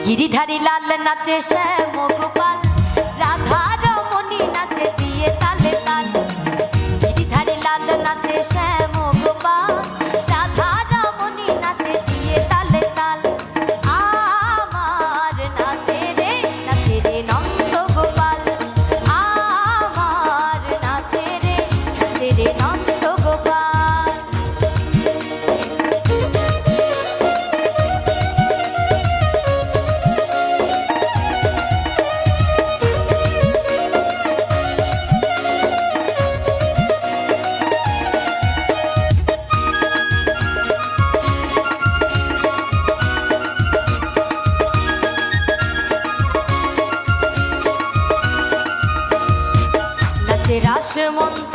গিরিধারী লাল নাচে শ্যাম গোপাল, রাধা রমণী নাচে দিয়ে তালে তাল। গিরিধারী লাল নাচে শ্যাম গোপাল, রাধা রমণী নাচে দিয়ে তালে তাল। আমার নাচে রে নন্দ গোপাল, আমার নাচে রে নন্দ গোপাল। রাস মঞ্চ